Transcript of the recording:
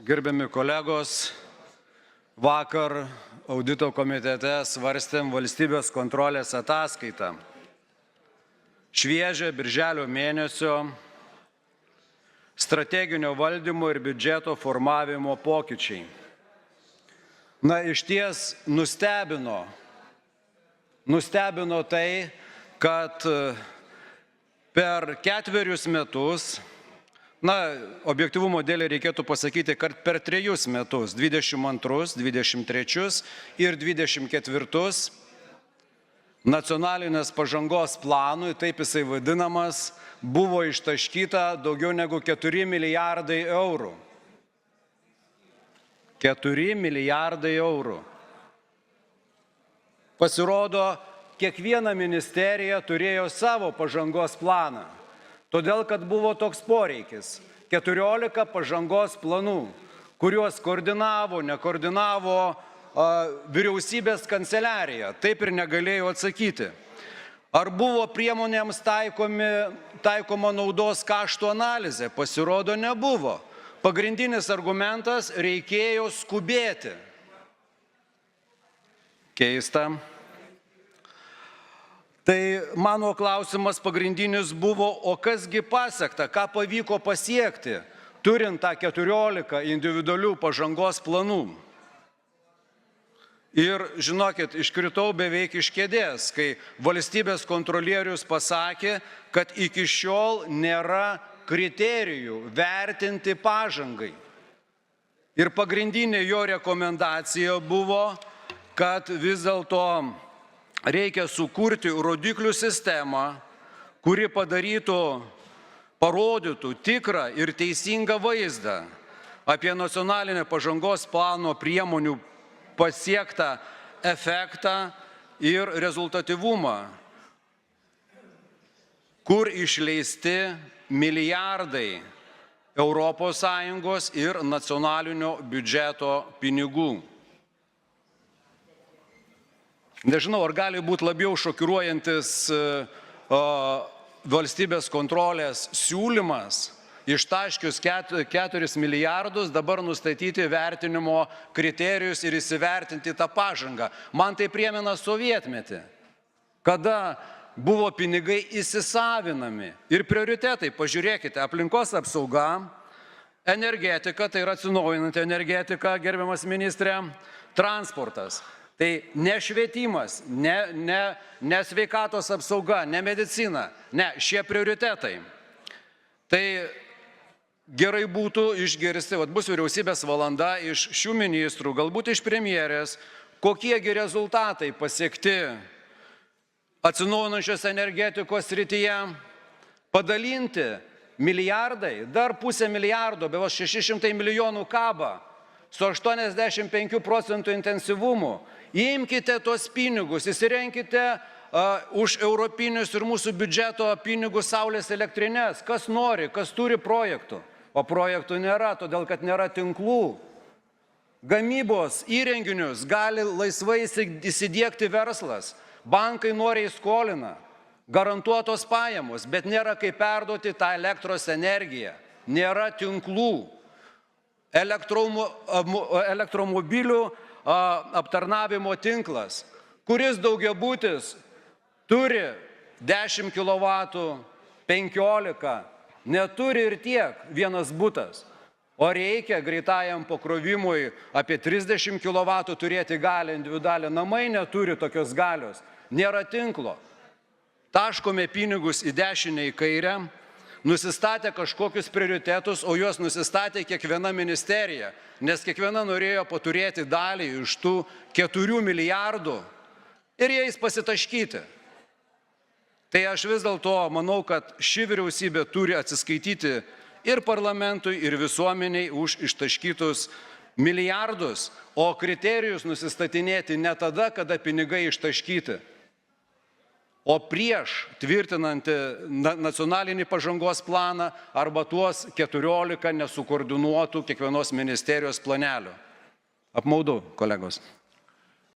gerbiami kolegos, vakar audito komitete svarstėm valstybės kontrolės ataskaitą. Šviežia birželio mėnesio strateginio valdymo ir biudžeto formavimo pokyčiai. Iš ties nustebino tai, kad per 4 metus, objektyvumo dėlei reikėtų pasakyti, kad per 3 metus, 22, 23 ir 24, nacionalinės pažangos planui, taip jisai vadinamas, buvo ištaškyta daugiau negu 4 milijardai eurų. 4 milijardai eurų. Pasirodo, kiekviena ministerija turėjo savo pažangos planą, todėl kad buvo toks poreikis. 14 pažangos planų, kuriuos koordinavo, nekoordinavo vyriausybės kanceliarija. Taip ir negalėjau atsakyti. Ar buvo priemonėms taikoma naudos kaštų analizė? Pasirodo, nebuvo. Pagrindinis argumentas – reikėjo skubėti. Keista. Tai mano klausimas pagrindinis buvo, o kasgi pasiekta, ką pavyko pasiekti, turint tą 14 individualių pažangos planų. Ir, žinokit, iškritau beveik iš kėdės, kai valstybės kontrolierius pasakė, kad iki šiol nėra kriterijų vertinti pažangai. Ir pagrindinė jo rekomendacija buvo, kad vis dėlto reikia sukurti rodiklių sistemą, kuri parodytų tikrą ir teisingą vaizdą apie nacionalinę pažangos plano priemonių pasiektą efektą ir rezultatyvumą, kur išleisti milijardai ES ir nacionalinio biudžeto pinigų. Nežinau, ar gali būti labiau šokiruojantis valstybės kontrolės siūlymas ištaškius 4 milijardus dabar nustatyti vertinimo kriterijus ir įsivertinti tą pažangą. Man tai primena sovietmetį, kada buvo pinigai įsisavinami ir prioritetai. Pažiūrėkite, aplinkos apsauga, energetika, tai yra atsinaujinanti energetika, gerbiamas ministrė, transportas. Tai ne švietimas, ne sveikatos apsauga, ne medicina, ne, šie prioritetai. Tai gerai būtų išgirsti, bus vyriausybės valanda iš šių ministrų, galbūt iš premjerės, kokiegi rezultatai pasiekti atsinaujinančios energetikos srityje, padalinti milijardai, dar 0,5 milijardo, beveik 600 milijonų kaba, su 85% intensyvumu. Imkite tos pinigus, įsirenkite už europinius ir mūsų biudžeto pinigus saulės elektrinės. Kas nori, kas turi projektų. O projektų nėra, todėl kad nėra tinklų. Gamybos įrenginius gali laisvai įsidiegti verslas. Bankai noriai skolina, garantuotos pajamos, bet nėra kaip perduoti tą elektros energiją. Nėra tinklų. Elektromobilių aptarnavimo tinklas, kuris daugiabutis turi 10 kW, 15, neturi ir tiek vienas butas, o reikia greitajam pakrovimui apie 30 kW turėti galią, individualią. Namai neturi tokios galios, nėra tinklo. Taškome pinigus į dešinę, į kairę, nusistatė kažkokius prioritetus, o juos nusistatė kiekviena ministerija, nes kiekviena norėjo paturėti dalį iš tų 4 milijardų ir jais pasitaškyti. Tai aš vis dėlto manau, kad ši vyriausybė turi atsiskaityti ir parlamentui, ir visuomeniai už ištaškytus milijardus, o kriterijus nusistatinėti ne tada, kada pinigai ištaškyti, o prieš tvirtinant nacionalinį pažangos planą arba tuos 14 nesukoordinuotų kiekvienos ministerijos planelių. Apmaudu, kolegos.